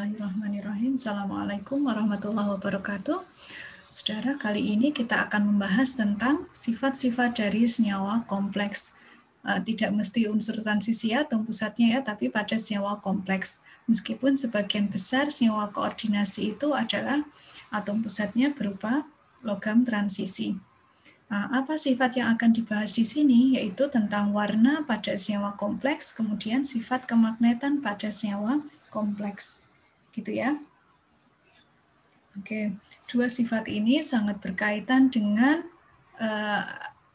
Bismillahirrahmanirrahim. Assalamualaikum warahmatullahi wabarakatuh. Saudara, kali ini kita akan membahas tentang sifat-sifat dari senyawa kompleks. Tidak mesti unsur transisi atom pusatnya ya, tapi pada senyawa kompleks. Meskipun sebagian besar senyawa koordinasi itu adalah atom pusatnya berupa logam transisi. Apa sifat yang akan dibahas di sini, yaitu tentang warna pada senyawa kompleks, kemudian sifat kemagnetan pada senyawa kompleks. Gitu ya. Oke, dua sifat ini sangat berkaitan dengan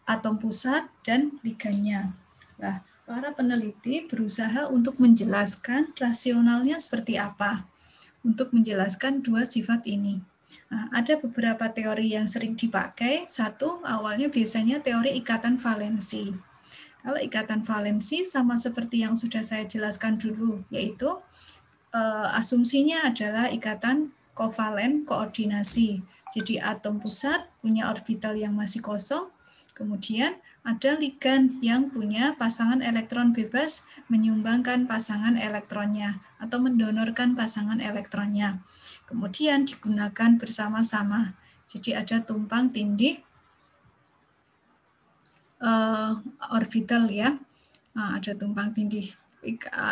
atom pusat dan ligannya. Nah, para peneliti berusaha untuk menjelaskan rasionalnya seperti apa untuk menjelaskan dua sifat ini. Nah, ada beberapa teori yang sering dipakai. Satu, awalnya biasanya teori ikatan valensi. Kalau ikatan valensi sama seperti yang sudah saya jelaskan dulu, yaitu asumsinya adalah ikatan kovalen koordinasi. Jadi atom pusat punya orbital yang masih kosong, kemudian ada ligan yang punya pasangan elektron bebas menyumbangkan pasangan elektronnya atau mendonorkan pasangan elektronnya. Kemudian digunakan bersama-sama. Jadi ada tumpang tindih orbital ya. Ada tumpang tindih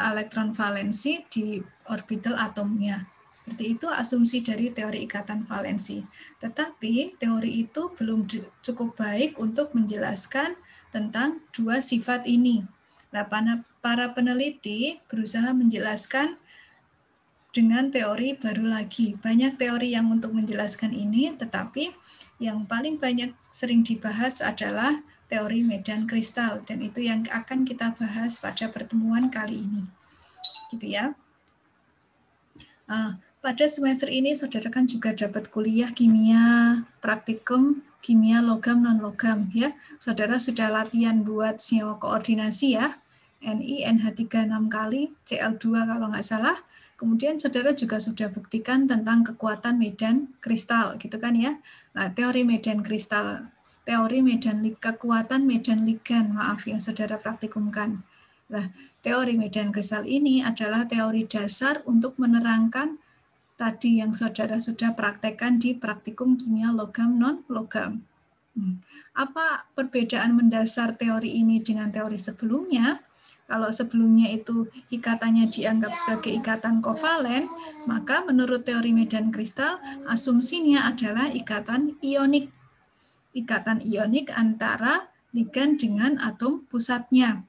elektron valensi di orbital atomnya. Seperti itu asumsi dari teori ikatan valensi. Tetapi teori itu belum cukup baik untuk menjelaskan tentang dua sifat ini. Nah, para peneliti berusaha menjelaskan dengan teori baru lagi. Banyak teori yang untuk menjelaskan ini, tetapi yang paling banyak sering dibahas adalah teori medan kristal, dan itu yang akan kita bahas pada pertemuan kali ini. Gitu ya. Pada semester ini saudara kan juga dapat kuliah kimia praktikum kimia logam non-logam ya. Saudara sudah latihan buat senyawa koordinasi ya. Ni NH3 6 kali, Cl2 kalau nggak salah. Kemudian saudara juga sudah buktikan tentang kekuatan medan kristal gitu kan ya. Nah, teori medan kristal, teori medan kekuatan medan ligan, maaf yang saudara praktikumkan. Nah, teori medan kristal ini adalah teori dasar untuk menerangkan tadi yang saudara sudah praktekkan di praktikum kimia logam non-logam. Apa perbedaan mendasar teori ini dengan teori sebelumnya? Kalau sebelumnya itu ikatannya dianggap sebagai ikatan kovalen, maka menurut teori medan kristal, asumsinya adalah ikatan ionik. Ikatan ionik antara ligan dengan atom pusatnya.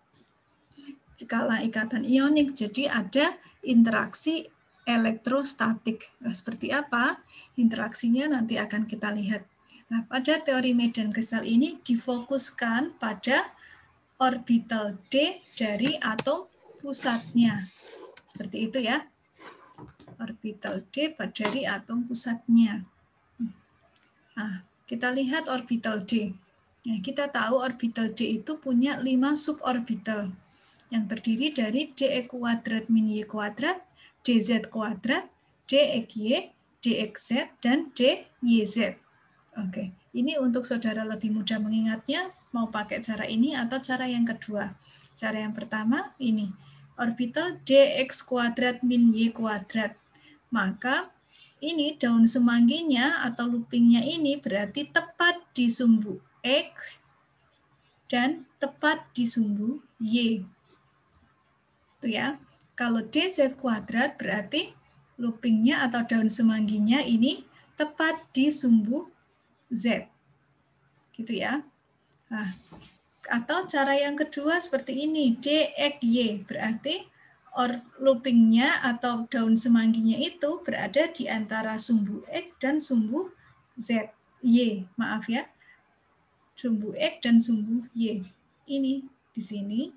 Skala ikatan ionik, jadi ada interaksi elektrostatik. Nah, seperti apa interaksinya nanti akan kita lihat. Nah, pada teori medan kristal ini difokuskan pada orbital D dari atom pusatnya. Seperti itu ya. Orbital D dari atom pusatnya. Nah, kita lihat orbital D. Nah, kita tahu orbital D itu punya 5 suborbital yang terdiri dari dE kuadrat min Y kuadrat, dZ kuadrat, dXY, dXZ, dan dYZ. Oke, ini untuk saudara lebih mudah mengingatnya, mau pakai cara ini atau cara yang kedua. Cara yang pertama ini, orbital dx kuadrat min Y kuadrat. Maka ini daun semangginya atau loopingnya ini berarti tepat di sumbu X dan tepat di sumbu Y. Itu ya. Kalau dz kuadrat berarti loopingnya atau daun semangginya ini tepat di sumbu Z. Gitu ya. Nah, atau cara yang kedua seperti ini, dxy berarti loopingnya atau daun semangginya itu berada di antara sumbu X dan sumbu Z. Y, maaf ya. Sumbu X dan sumbu Y. Ini di sini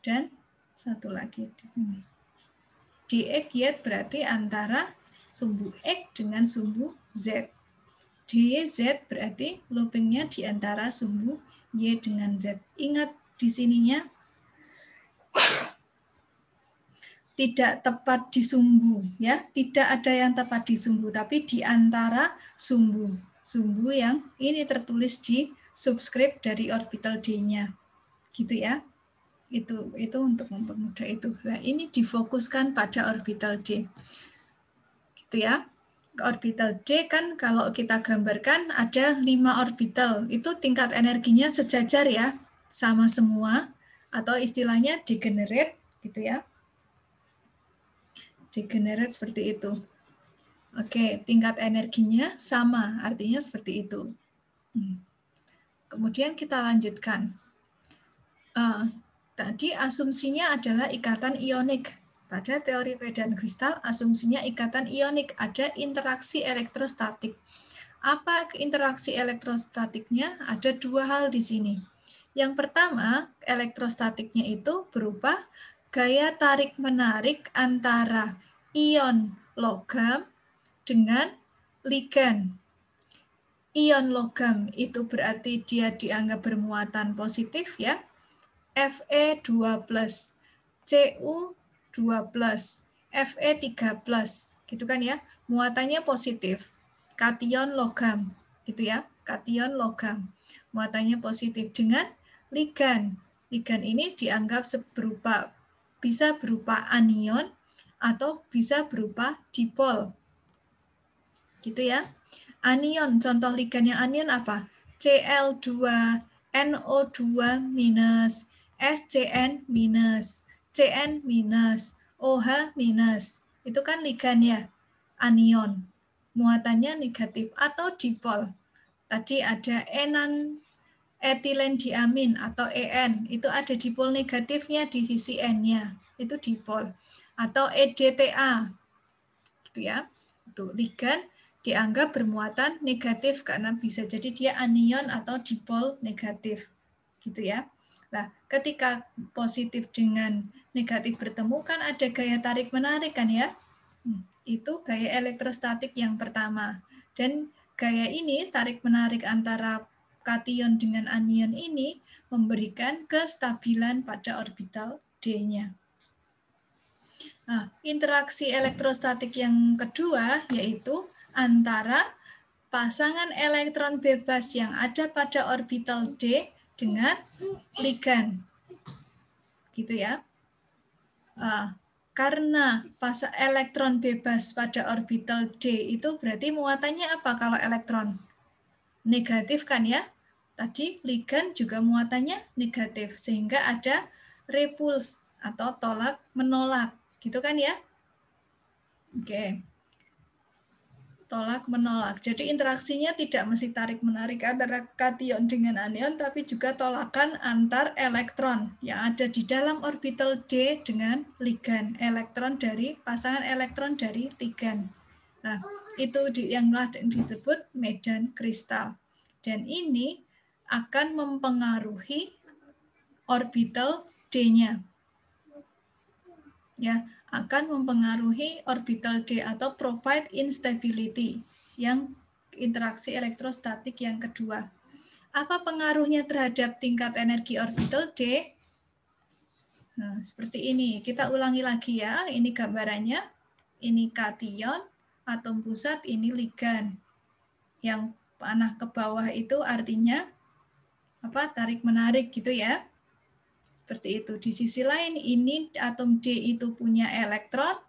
dan satu lagi di sini. dxy berarti antara sumbu X dengan sumbu Z. dz berarti loopingnya di antara sumbu Y dengan Z. Ingat di sininya tidak tepat di sumbu ya, tidak ada yang tepat di sumbu, tapi di antara sumbu yang ini tertulis di subskrip dari orbital D-nya. Gitu ya. Itu untuk mempermudah itu. Nah, ini difokuskan pada orbital D. gitu ya. Orbital D kan kalau kita gambarkan ada 5 orbital, itu tingkat energinya sejajar ya, sama semua, atau istilahnya degenerate gitu ya. Degenerate seperti itu. Oke, tingkat energinya sama, artinya seperti itu. Kemudian kita lanjutkan. Tadi asumsinya adalah ikatan ionik. Pada teori medan kristal, asumsinya ikatan ionik, ada interaksi elektrostatik. Apa interaksi elektrostatiknya? Ada dua hal di sini. Yang pertama, elektrostatiknya itu berupa gaya tarik-menarik antara ion logam dengan ligan. Ion logam itu berarti dia dianggap bermuatan positif ya, Fe2+, Cu2+, Fe3+, gitu kan ya, muatannya positif. Kation logam, gitu ya, kation logam, muatannya positif dengan ligan. Ligan ini dianggap bisa berupa anion atau bisa berupa dipol. Gitu ya. Anion, contoh ligannya anion apa? Cl2, NO2-, SCN-, Cn-, OH-. Itu kan ligan ya, anion. Muatannya negatif atau dipol. Tadi ada enan etilen diamin atau EN, itu ada dipol negatifnya di sisi N-nya, itu dipol. Atau EDTA, gitu ya. Itu ligan dianggap bermuatan negatif karena bisa jadi dia anion atau dipol negatif. Gitu ya. Nah, ketika positif dengan negatif bertemu kan ada gaya tarik menarik kan ya. Itu gaya elektrostatik yang pertama. Dan gaya ini tarik menarik antara kation dengan anion ini memberikan kestabilan pada orbital D-nya. Nah, interaksi elektrostatik yang kedua yaitu antara pasangan elektron bebas yang ada pada orbital D dengan ligan. Gitu ya. Karena elektron bebas pada orbital D itu berarti muatannya apa kalau elektron? Negatif kan ya? Tadi ligan juga muatannya negatif, sehingga ada repulse atau tolak menolak. Gitu kan ya? Oke. Tolak menolak. Jadi interaksinya tidak mesti tarik menarik antara kation dengan anion, tapi juga tolakan antar elektron yang ada di dalam orbital D dengan ligan, elektron dari pasangan elektron dari ligan. Nah, itu yang disebut medan kristal. Dan ini akan mempengaruhi orbital D-nya. Ya, akan mempengaruhi orbital D atau provide instability yang interaksi elektrostatik yang kedua. Apa pengaruhnya terhadap tingkat energi orbital D? Nah, seperti ini. Kita ulangi lagi ya. Ini gambarannya. Ini kation, atom pusat, ini ligan. Yang panah ke bawah itu artinya apa? Tarik menarik gitu ya. Seperti itu. Di sisi lain ini atom D itu punya elektron,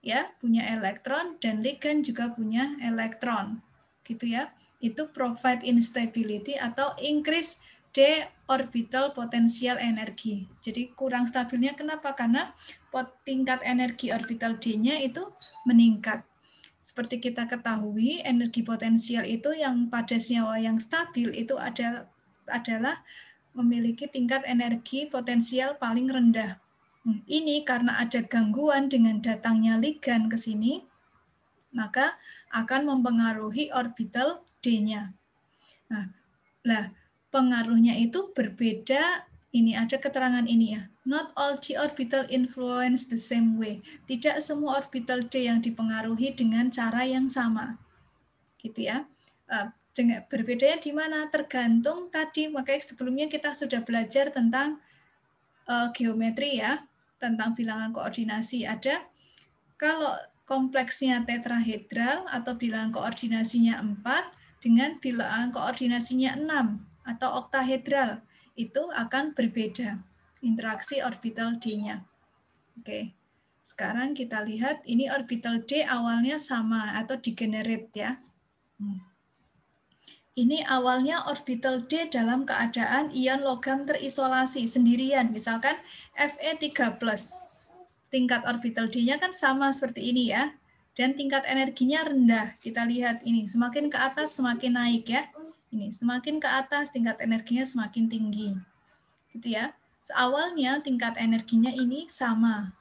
ya, punya elektron, dan ligan juga punya elektron. Gitu ya. Itu provide instability atau increase D orbital potensial energi. Jadi kurang stabilnya kenapa? Karena tingkat energi orbital D-nya itu meningkat. Seperti kita ketahui, energi potensial itu yang pada senyawa yang stabil itu adalah memiliki tingkat energi potensial paling rendah. Ini karena ada gangguan dengan datangnya ligan ke sini, maka akan mempengaruhi orbital D-nya. Nah, pengaruhnya itu berbeda. Ini ada keterangan ini ya. Not all D orbital influence the same way. Tidak semua orbital D yang dipengaruhi dengan cara yang sama. Gitu ya. Berbedanya di mana? Tergantung tadi, makanya sebelumnya kita sudah belajar tentang geometri ya, tentang bilangan koordinasi. Ada kalau kompleksnya tetrahedral atau bilangan koordinasinya 4 dengan bilangan koordinasinya 6 atau oktahedral, itu akan berbeda interaksi orbital D-nya. Oke. Sekarang kita lihat ini orbital D awalnya sama atau degenerate ya. Ini awalnya orbital D dalam keadaan ion logam terisolasi sendirian, misalkan Fe3+. Tingkat orbital D-nya kan sama seperti ini ya. Dan tingkat energinya rendah. Kita lihat ini, semakin ke atas semakin naik ya. Ini, semakin ke atas tingkat energinya semakin tinggi. Gitu ya. Awalnya tingkat energinya ini sama.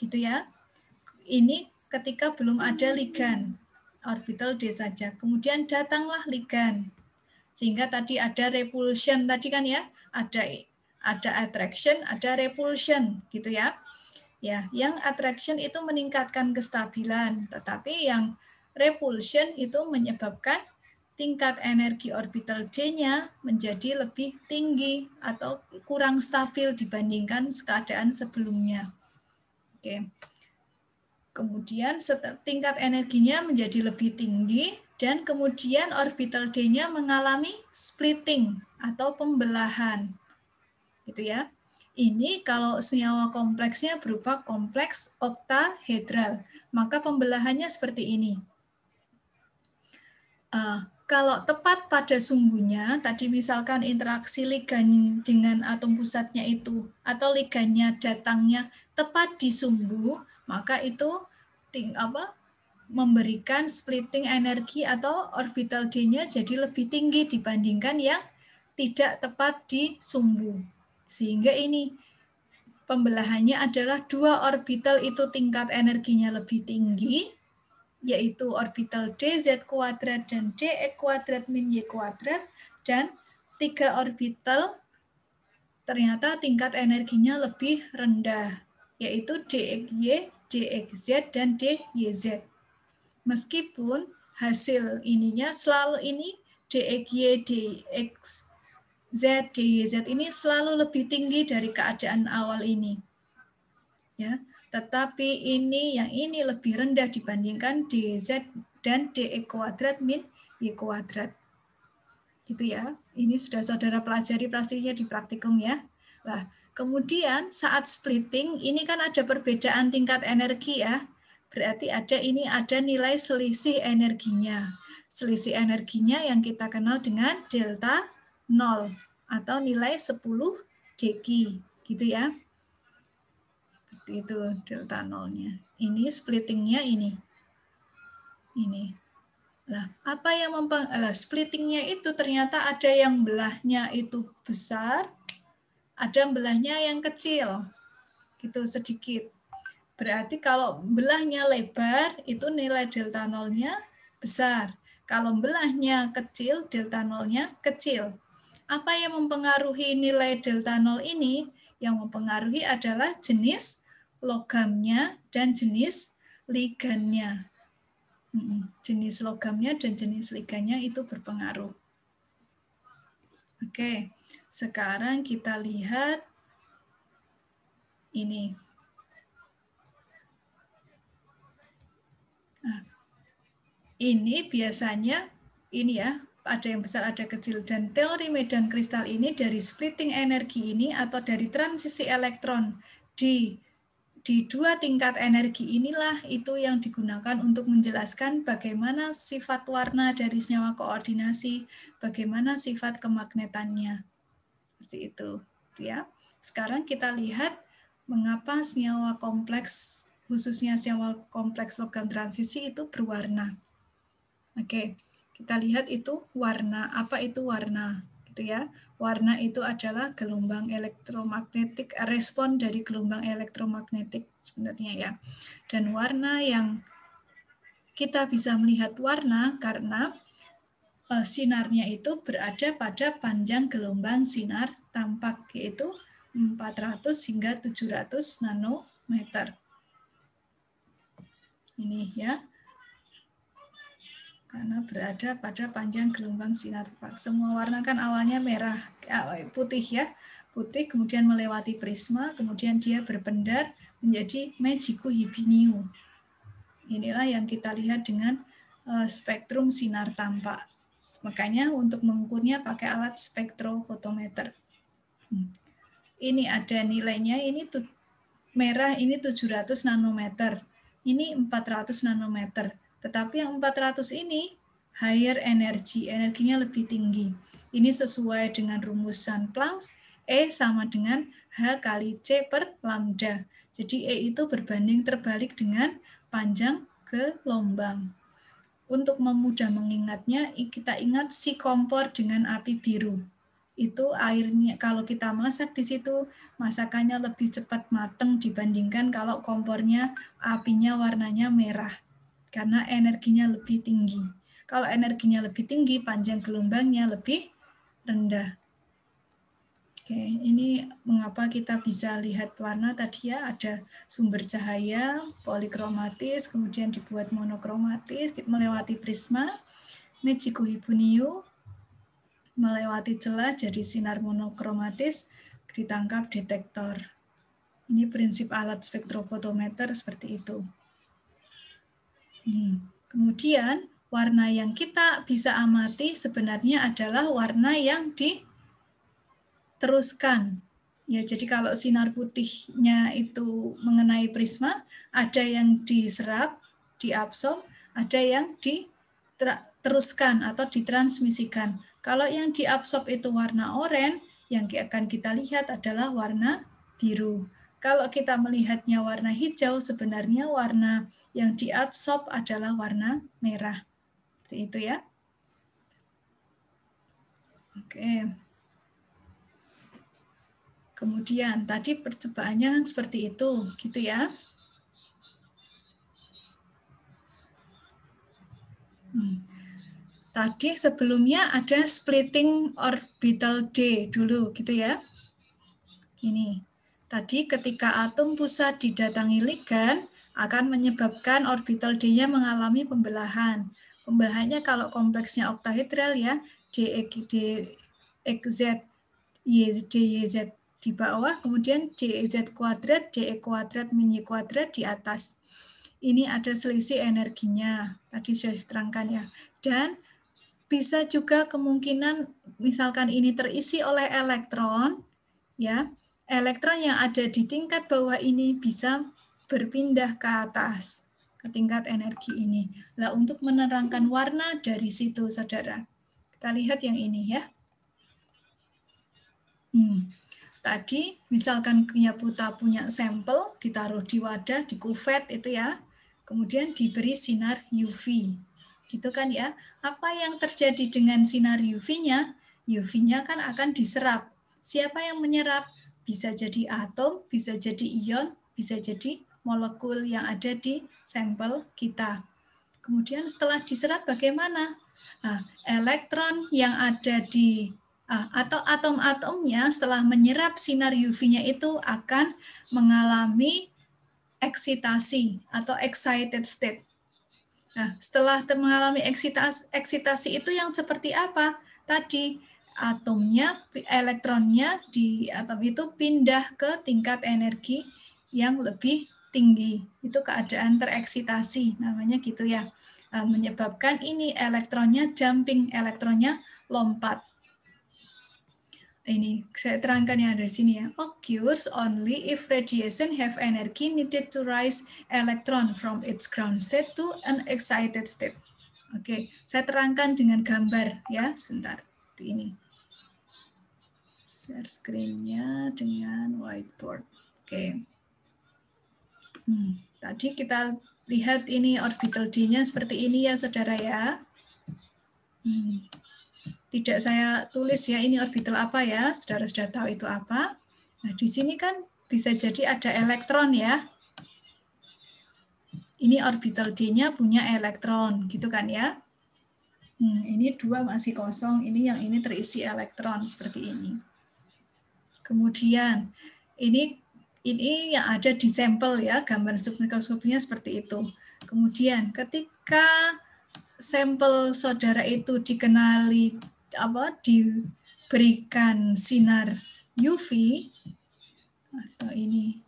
Gitu ya. Ini ketika belum ada ligan. Orbital D saja. Kemudian datanglah ligan. Sehingga tadi ada repulsion tadi kan ya, ada attraction, ada repulsion gitu ya. Ya, yang attraction itu meningkatkan kestabilan, tetapi yang repulsion itu menyebabkan tingkat energi orbital D-nya menjadi lebih tinggi atau kurang stabil dibandingkan keadaan sebelumnya. Oke. Kemudian tingkat energinya menjadi lebih tinggi dan kemudian orbital D-nya mengalami splitting atau pembelahan. Gitu ya. Ini kalau senyawa kompleksnya berupa kompleks oktahedral, maka pembelahannya seperti ini. Kalau tepat pada sumbunya, tadi misalkan interaksi ligan dengan atom pusatnya itu, atau ligannya datangnya tepat di sumbu, maka itu memberikan splitting energi atau orbital D-nya jadi lebih tinggi dibandingkan yang tidak tepat di sumbu. Sehingga ini pembelahannya adalah dua orbital itu tingkat energinya lebih tinggi, yaitu orbital dz kuadrat dan dx kuadrat min y kuadrat, dan tiga orbital ternyata tingkat energinya lebih rendah, yaitu dxy, dxz, dan dyz. Meskipun hasil ininya selalu ini dxy, dxz, dyz ini selalu lebih tinggi dari keadaan awal ini. Ya, tetapi yang ini lebih rendah dibandingkan dz dan dx kuadrat min y kuadrat. Gitu ya. Ini sudah saudara pelajari pastinya di praktikum ya. Nah, kemudian saat splitting ini kan ada perbedaan tingkat energi ya. Berarti ada nilai selisih energinya. Selisih energinya yang kita kenal dengan delta 0 atau nilai 10 dq gitu ya. Itu delta 0-nya. Ini splittingnya ini. Nah, apa yang splittingnya itu ternyata ada yang belahnya itu besar, ada belahnya yang kecil, gitu sedikit. Berarti kalau belahnya lebar, itu nilai delta nolnya besar. Kalau belahnya kecil, delta nolnya kecil. Apa yang mempengaruhi nilai delta nol ini? Yang mempengaruhi adalah jenis logamnya dan jenis ligannya. Jenis logamnya dan jenis ligannya itu berpengaruh. Oke, sekarang kita lihat ini. Nah, ini biasanya ini ya, ada yang besar, ada kecil. Dan teori medan kristal ini dari splitting energi ini atau dari transisi elektron di dua tingkat energi inilah itu yang digunakan untuk menjelaskan bagaimana sifat warna dari senyawa koordinasi, bagaimana sifat kemagnetannya. Seperti itu, ya. Sekarang kita lihat mengapa senyawa kompleks, khususnya senyawa kompleks logam transisi itu berwarna. Oke, kita lihat itu warna. Apa itu warna? Gitu ya. Warna itu adalah gelombang elektromagnetik, respon dari gelombang elektromagnetik sebenarnya ya. Dan warna yang kita bisa melihat warna karena sinarnya itu berada pada panjang gelombang sinar tampak, yaitu 400 hingga 700 nanometer. Ini ya. Karena berada pada panjang gelombang sinar tampak. Semua warna kan awalnya merah, putih ya. Putih, kemudian melewati prisma, kemudian dia berpendar menjadi Magico Hibiniu. Inilah yang kita lihat dengan spektrum sinar tampak. Makanya untuk mengukurnya pakai alat spektrofotometer. Ini ada nilainya, ini tuh merah ini 700 nanometer, ini 400 nanometer. Tetapi yang 400 ini higher energy, energinya lebih tinggi. Ini sesuai dengan rumusan Planck, E sama dengan H kali C per lambda. Jadi E itu berbanding terbalik dengan panjang gelombang. Untuk memudah mengingatnya, kita ingat si kompor dengan api biru. Itu airnya, kalau kita masak di situ, masakannya lebih cepat matang dibandingkan kalau kompornya apinya warnanya merah. Karena energinya lebih tinggi. Kalau energinya lebih tinggi, panjang gelombangnya lebih rendah. Oke, ini mengapa kita bisa lihat warna tadi ya, ada sumber cahaya, polikromatis, kemudian dibuat monokromatis, melewati prisma, Michiko Hibuniu, melewati celah jadi sinar monokromatis, ditangkap detektor. Ini prinsip alat spektrofotometer seperti itu. Kemudian, warna yang kita bisa amati sebenarnya adalah warna yang diteruskan. Ya, jadi kalau sinar putihnya itu mengenai prisma, ada yang diserap, diabsorb, ada yang diteruskan atau ditransmisikan. Kalau yang diabsorb itu warna oranye, yang akan kita lihat adalah warna biru. Kalau kita melihatnya warna hijau, sebenarnya warna yang diabsorb adalah warna merah. Seperti itu ya. Oke. Kemudian tadi percobaannya seperti itu, gitu ya. Tadi sebelumnya ada splitting orbital D dulu, gitu ya. Ini. Tadi ketika atom pusat didatangi ligan, akan menyebabkan orbital D-nya mengalami pembelahan. Pembelahannya kalau kompleksnya oktahedral ya, DXZ, YZ di bawah, kemudian DZ kuadrat, DE kuadrat, min Y kuadrat di atas. Ini ada selisih energinya, tadi sudah diterangkan ya. Dan bisa juga kemungkinan misalkan ini terisi oleh elektron, ya, elektron yang ada di tingkat bawah ini bisa berpindah ke atas, ke tingkat energi ini. Nah, untuk menerangkan warna dari situ, saudara. Kita lihat yang ini ya. Tadi misalkan Punya punya sampel, ditaruh di wadah, di kuvet itu ya, kemudian diberi sinar UV. Gitu kan ya. Apa yang terjadi dengan sinar UV-nya? UV-nya kan akan diserap. Siapa yang menyerap? Bisa jadi atom, bisa jadi ion, bisa jadi molekul yang ada di sampel kita. Kemudian setelah diserap bagaimana? Nah, elektron yang ada di atau atom-atomnya setelah menyerap sinar UV-nya itu akan mengalami eksitasi atau excited state. Nah, setelah mengalami eksitasi itu yang seperti apa? Tadi atomnya, elektronnya di atom itu pindah ke tingkat energi yang lebih tinggi. Itu keadaan tereksitasi, namanya gitu ya. Menyebabkan ini elektronnya jumping, elektronnya lompat. Ini saya terangkan yang ada di sini ya. Occurs only if radiation have energy needed to rise electron from its ground state to an excited state. Oke, saya terangkan dengan gambar ya, sebentar. Ini. Share screen-nya dengan whiteboard. Oke. Tadi kita lihat ini orbital D-nya seperti ini ya, saudara ya. Tidak saya tulis ya, ini orbital apa ya, saudara sudah tahu itu apa. Nah, di sini kan bisa jadi ada elektron ya. Ini orbital D-nya punya elektron, gitu kan ya. Ini 2 masih kosong, ini yang ini terisi elektron, seperti ini. Kemudian, ini yang ada di sampel ya, gambar submikroskopnya seperti itu. Kemudian, ketika sampel saudara itu diberikan sinar UV atau ini,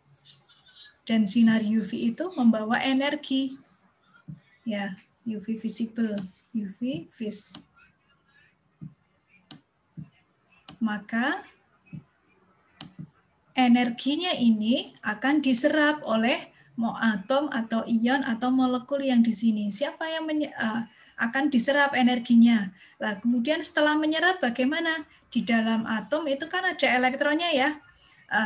dan sinar UV itu membawa energi ya, UV visible, UV vis, maka energinya ini akan diserap oleh atom atau ion atau molekul yang di sini. Siapa yang akan diserap energinya? Nah, kemudian setelah menyerap bagaimana? Di dalam atom itu kan ada elektronnya ya.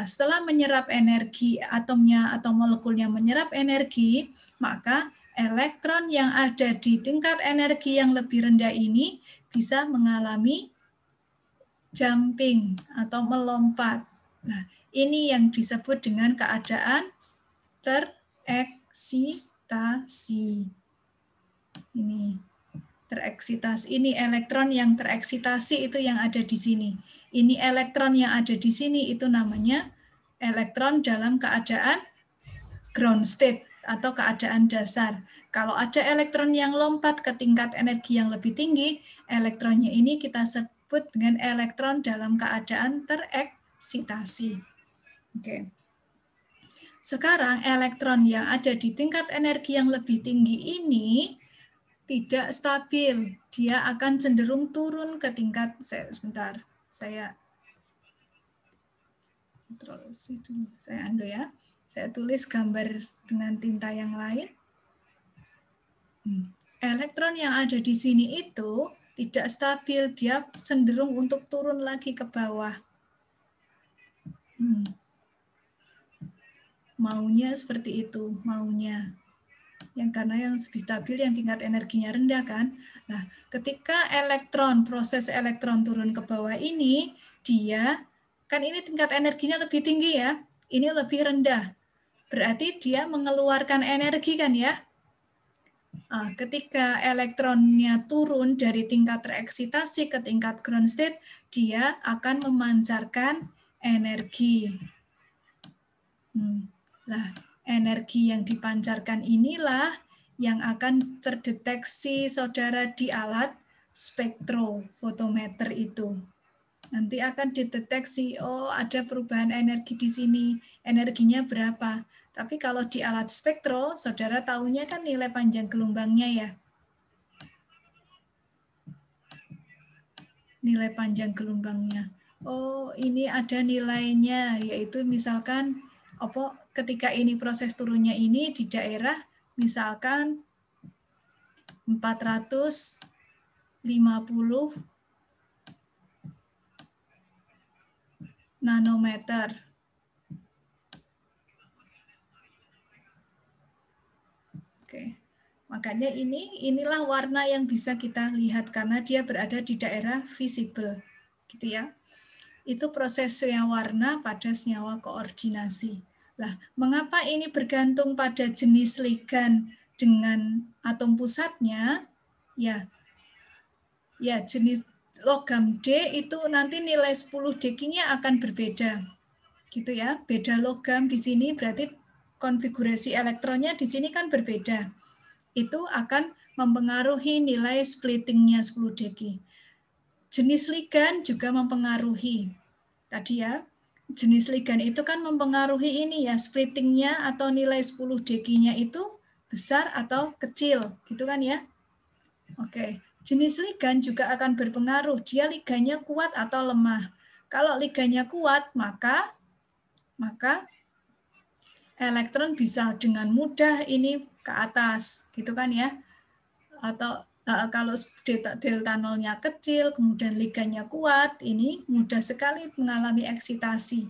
Setelah menyerap energi atomnya atau molekulnya menyerap energi, maka elektron yang ada di tingkat energi yang lebih rendah ini bisa mengalami jumping atau melompat. Nah, ini yang disebut dengan keadaan tereksitasi. Ini tereksitasi. Ini elektron yang tereksitasi itu yang ada di sini. Ini elektron yang ada di sini itu namanya elektron dalam keadaan ground state atau keadaan dasar. Kalau ada elektron yang lompat ke tingkat energi yang lebih tinggi, elektronnya ini kita sebut dengan elektron dalam keadaan tereksitasi. Oke. Sekarang elektron yang ada di tingkat energi yang lebih tinggi ini tidak stabil. Dia akan cenderung turun ke tingkat, sebentar, saya undo ya. Saya tulis gambar dengan tinta yang lain. Elektron yang ada di sini itu tidak stabil, dia cenderung untuk turun lagi ke bawah. Maunya seperti itu, maunya. Karena yang lebih stabil yang tingkat energinya rendah kan. Nah, ketika proses elektron turun ke bawah ini, dia, kan ini tingkat energinya lebih tinggi ya, ini lebih rendah. Berarti dia mengeluarkan energi kan ya. Nah, ketika elektronnya turun dari tingkat tereksitasi ke tingkat ground state, dia akan memancarkan energi. Nah, energi yang dipancarkan inilah yang akan terdeteksi saudara di alat spektrofotometer itu. Nanti akan dideteksi, oh ada perubahan energi di sini, energinya berapa. Tapi kalau di alat spektro, saudara tahunya kan nilai panjang gelombangnya ya. Nilai panjang gelombangnya. Oh, ini ada nilainya, yaitu misalkan ketika ini proses turunnya ini di daerah misalkan 450 nanometer. Oke. Makanya inilah warna yang bisa kita lihat karena dia berada di daerah visible. Gitu ya. Itu prosesnya warna pada senyawa koordinasi. Lah, mengapa ini bergantung pada jenis ligan dengan atom pusatnya? Ya, jenis logam D itu nanti nilai 10 Dk-nya akan berbeda. Gitu ya, beda logam di sini berarti konfigurasi elektronnya di sini kan berbeda. Itu akan mempengaruhi nilai splittingnya 10 Dk. Jenis ligan juga mempengaruhi. Tadi ya, jenis ligan itu kan mempengaruhi ini ya, splittingnya atau nilai 10 Dk-nya itu besar atau kecil, gitu kan ya. Oke, jenis ligan juga akan berpengaruh, dia ligannya kuat atau lemah. Kalau ligannya kuat, maka elektron bisa dengan mudah ini ke atas, gitu kan ya. Atau kalau delta nolnya kecil, kemudian ligannya kuat, ini mudah sekali mengalami eksitasi.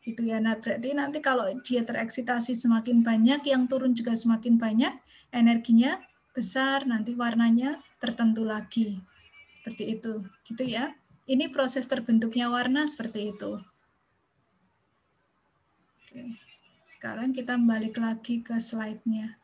Gitu ya. Nah, berarti nanti kalau dia tereksitasi semakin banyak, yang turun juga semakin banyak, energinya besar, nanti warnanya tertentu lagi. Seperti itu. Gitu ya. Ini proses terbentuknya warna seperti itu. Oke. Sekarang kita balik lagi ke slide-nya.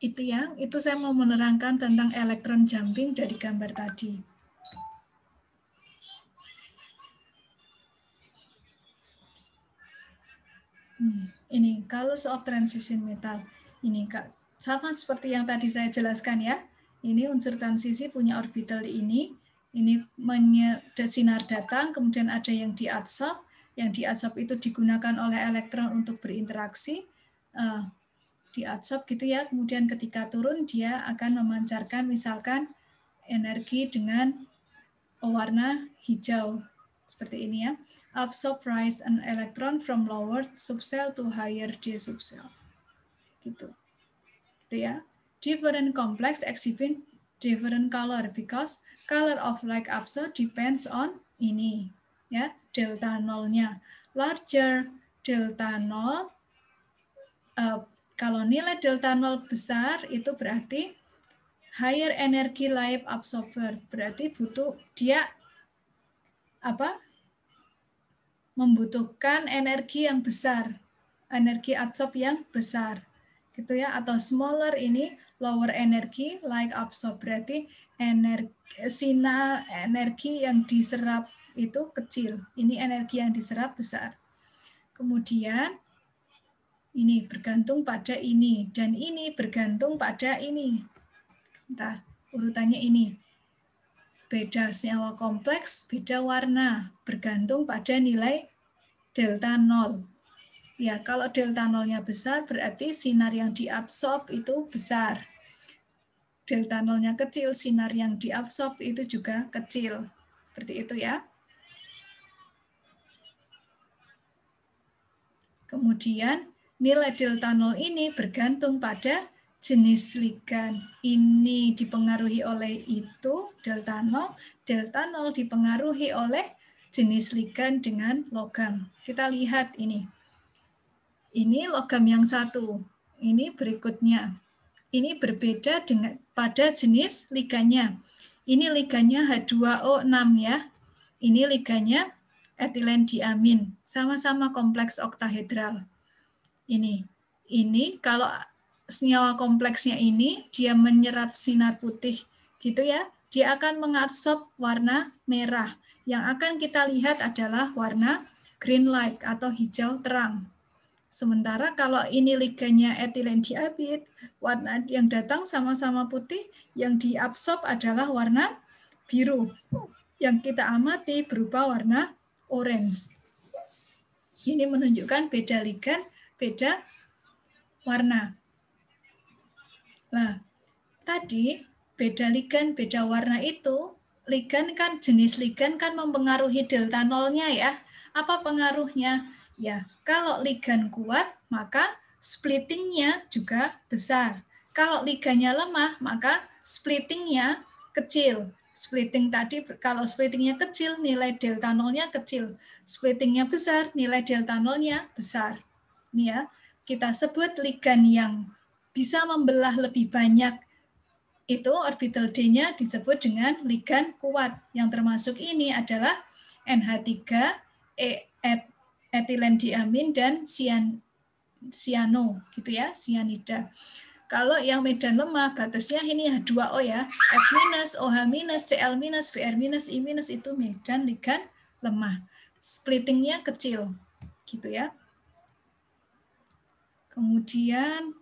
Itu ya, itu saya mau menerangkan tentang elektron jumping dari gambar tadi. Ini colors of transition metal. Ini Kak, sama seperti yang tadi saya jelaskan ya. Ini unsur transisi punya orbital ini sinar datang, kemudian ada yang diadsorb itu digunakan oleh elektron untuk berinteraksi. diabsorb gitu ya, kemudian ketika turun dia akan memancarkan misalkan energi dengan warna hijau seperti ini ya. Absorb rise an electron from lower subcell to higher D subcell. Gitu ya. Different complex exhibit different color because color of light absorb depends on ini ya, delta nolnya. Larger delta nol, kalau nilai delta nol besar itu berarti higher energy light absorber, berarti butuh dia membutuhkan energi yang besar, energi absorb yang besar gitu ya, atau smaller ini lower energy like absorb, berarti sinar energi yang diserap itu kecil, ini energi yang diserap besar. Kemudian ini bergantung pada ini dan ini bergantung pada ini. Entah urutannya ini. Beda senyawa kompleks, beda warna, bergantung pada nilai delta nol. Ya, kalau delta nolnya besar berarti sinar yang diabsorb itu besar. Delta nolnya kecil, sinar yang diabsorb itu juga kecil. Seperti itu ya. Kemudian nilai delta nol ini bergantung pada jenis ligan. Ini dipengaruhi oleh itu, delta nol dipengaruhi oleh jenis ligan dengan logam. Kita lihat ini. Ini logam yang satu, ini berikutnya. Ini berbeda dengan pada jenis ligannya. Ini ligannya H2O6 ya. Ini ligannya etilen diamin, sama-sama kompleks oktahedral. Ini kalau senyawa kompleksnya ini dia menyerap sinar putih gitu ya, dia akan mengabsorb warna merah. Yang akan kita lihat adalah warna green light atau hijau terang. Sementara kalau ini ligannya etilen diamid, warna yang datang sama-sama putih, yang diabsorb adalah warna biru. Yang kita amati berupa warna orange. Ini menunjukkan beda ligan, beda warna. Nah, tadi beda ligan, beda warna itu, ligan kan, jenis ligan kan mempengaruhi delta nolnya ya. Apa pengaruhnya? Ya, kalau ligan kuat, maka splittingnya juga besar. Kalau ligannya lemah, maka splittingnya kecil. Splitting tadi, kalau splittingnya kecil, nilai delta nolnya kecil. Splittingnya besar, nilai delta nolnya besar. Ini ya, kita sebut ligan yang bisa membelah lebih banyak itu orbital D-nya disebut dengan ligan kuat. Yang termasuk ini adalah NH3, etilen diamin, dan siano, gitu ya, sianida. Kalau yang medan lemah, batasnya ini H2O ya, F-, OH-, Cl-, Br-, I- itu medan ligan lemah. Splittingnya kecil, gitu ya. Kemudian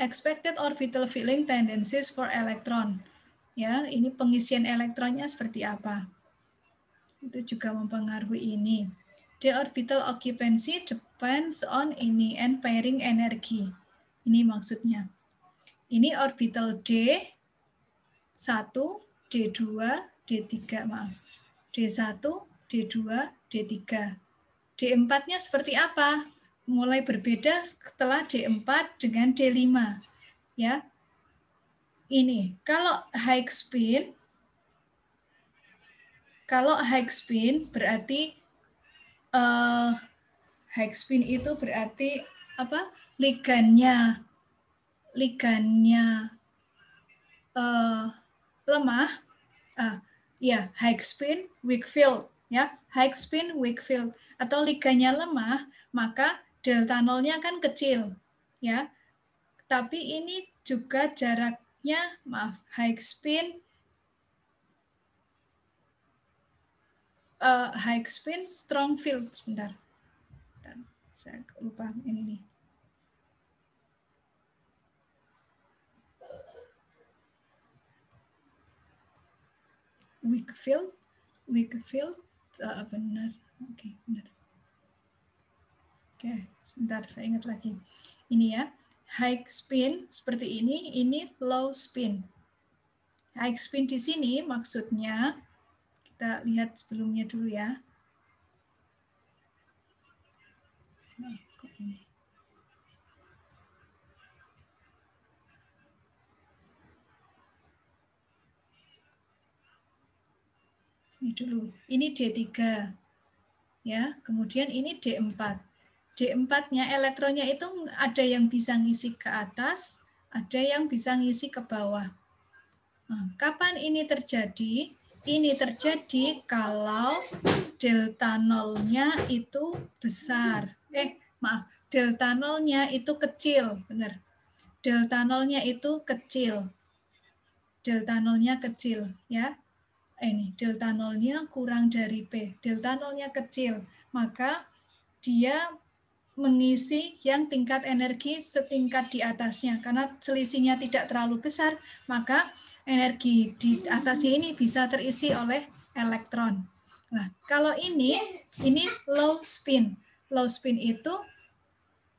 expected orbital filling tendencies for electron. Ya, ini pengisian elektronnya seperti apa. Itu juga mempengaruhi ini. The orbital occupancy depends on ini and pairing energy. Ini maksudnya. Ini orbital D1, D2, D3, maaf. D1, D2, D3. D4-nya seperti apa? Mulai berbeda setelah D4 dengan D5. Ya. Ini, kalau high spin berarti high spin itu berarti apa? Ligannya lemah. Ya, high spin weak field ya, high spin weak field atau ligannya lemah, maka delta nolnya kan kecil ya. Tapi ini juga jaraknya, maaf, high spin strong field. Sebentar, saya lupa ini nih. Weak field, benar, oke, benar. Oke, sebentar saya ingat lagi. Ini ya, high spin seperti ini low spin. High spin di sini maksudnya, kita lihat sebelumnya dulu ya. Nah, kok ini? Ini dulu, ini D3. Ya, kemudian ini D4. D4-nya elektronnya itu ada yang bisa ngisi ke atas, ada yang bisa ngisi ke bawah. Nah, kapan ini terjadi? Ini terjadi kalau delta nolnya itu besar. Maaf, delta nolnya itu kecil, benar. Delta nolnya itu kecil. Delta nolnya kecil, ya. Ini delta nolnya kurang dari P. Delta nolnya kecil, maka dia mengisi yang tingkat energi setingkat di atasnya. Karena selisihnya tidak terlalu besar, maka energi di atasnya ini bisa terisi oleh elektron. Nah, kalau ini low spin. Low spin itu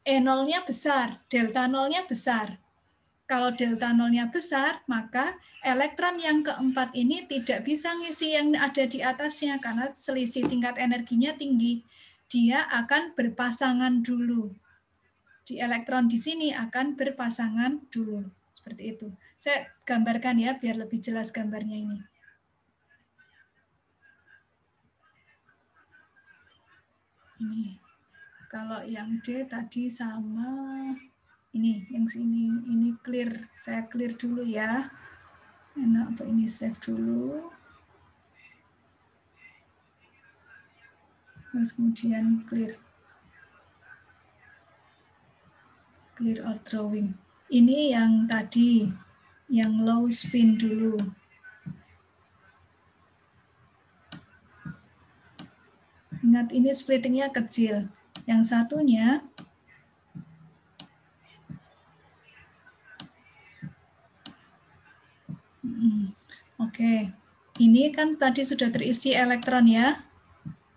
E0-nya besar, delta nolnya besar. Kalau delta nolnya besar, maka elektron yang keempat ini tidak bisa ngisi yang ada di atasnya karena selisih tingkat energinya tinggi. Dia akan berpasangan dulu. Di elektron di sini akan berpasangan dulu. Seperti itu. Saya gambarkan ya biar lebih jelas gambarnya ini. Ini. Kalau yang D tadi sama ini, yang sini, ini clear. Saya clear dulu ya. Enak apa ini save dulu. Terus kemudian clear out drawing. Ini yang tadi, yang low spin dulu. Ingat ini splittingnya kecil. Yang satunya Oke, ini kan tadi sudah terisi elektron ya,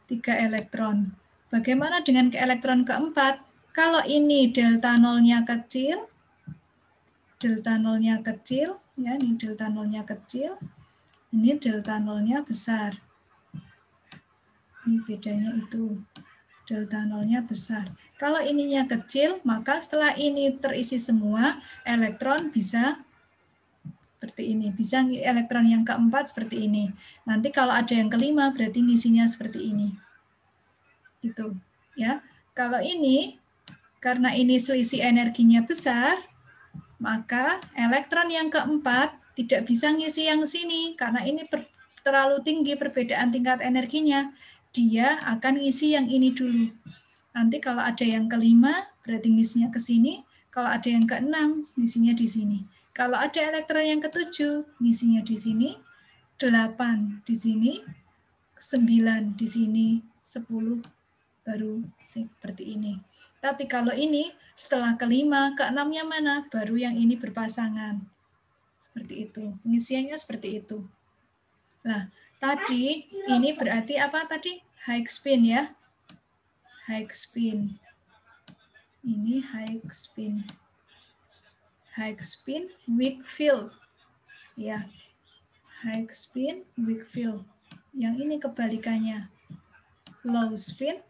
3 elektron. Bagaimana dengan ke elektron keempat? Kalau ini delta nolnya kecil, ya, ini delta nolnya kecil, ini delta nolnya besar. Ini bedanya itu, delta nolnya besar. Kalau ininya kecil, maka setelah ini terisi semua, elektron bisa seperti ini. Bisa elektron yang keempat seperti ini. Nanti kalau ada yang kelima berarti ngisinya seperti ini. Gitu, ya. Kalau ini karena ini selisih energinya besar, maka elektron yang keempat tidak bisa ngisi yang sini karena ini terlalu tinggi perbedaan tingkat energinya. Dia akan ngisi yang ini dulu. Nanti kalau ada yang kelima berarti ngisinya ke sini. Kalau ada yang keenam, ngisinya di sini. Kalau ada elektron yang ketujuh, ngisinya di sini, 8 di sini, 9 di sini, 10 baru seperti ini. Tapi kalau ini setelah kelima, keenamnya mana? Baru yang ini berpasangan. Seperti itu. Pengisiannya seperti itu. Nah, tadi ini berarti apa tadi? High spin ya. High spin. Ini high spin. High spin, weak field. Ya, high spin, weak field. Yang ini kebalikannya. Low spin,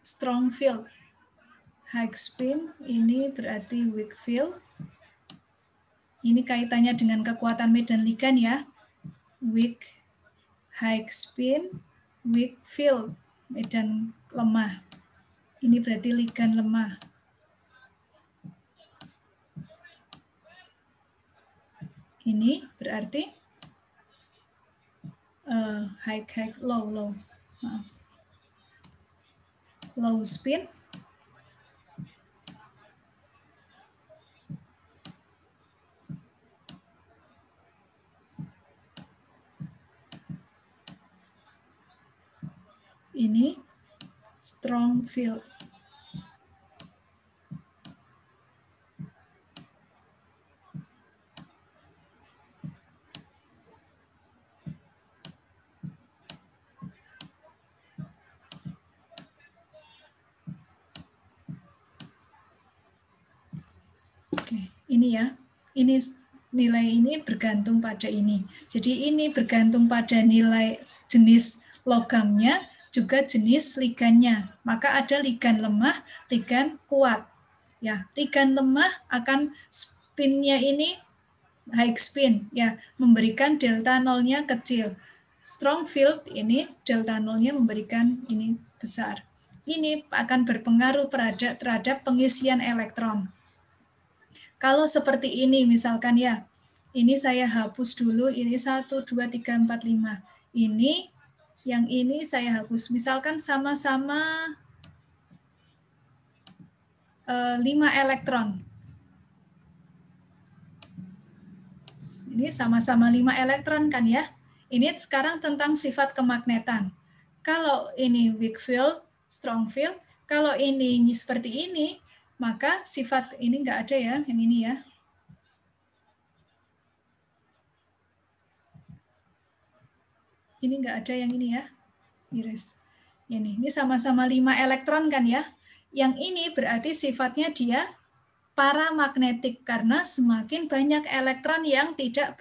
strong field. High spin ini berarti weak field. Ini kaitannya dengan kekuatan medan ligan ya. Weak, high spin, weak field. Medan lemah. Ini berarti ligan lemah. Ini berarti high, low. Maaf. Low spin. Ini strong field. Oke, ini ya. Ini nilai ini bergantung pada ini. Jadi ini bergantung pada nilai jenis logamnya, juga jenis ligannya. Maka ada ligan lemah, ligan kuat. Ya, ligan lemah akan spinnya ini high spin, ya, memberikan delta nolnya kecil. Strong field ini delta nolnya memberikan ini besar. Ini akan berpengaruh terhadap pengisian elektron. Kalau seperti ini misalkan ya, ini saya hapus dulu, ini 1, 2, 3, 4, 5. Ini, yang ini saya hapus. Misalkan sama-sama 5 elektron. Ini sama-sama 5 elektron kan ya. Ini sekarang tentang sifat kemagnetan. Kalau ini weak field, strong field, kalau ini seperti ini, maka sifat ini nggak ada ya, yang ini ya. Ini nggak ada yang ini ya, iris. Ini sama-sama 5 elektron kan ya. Yang ini berarti sifatnya dia paramagnetik karena semakin banyak elektron yang tidak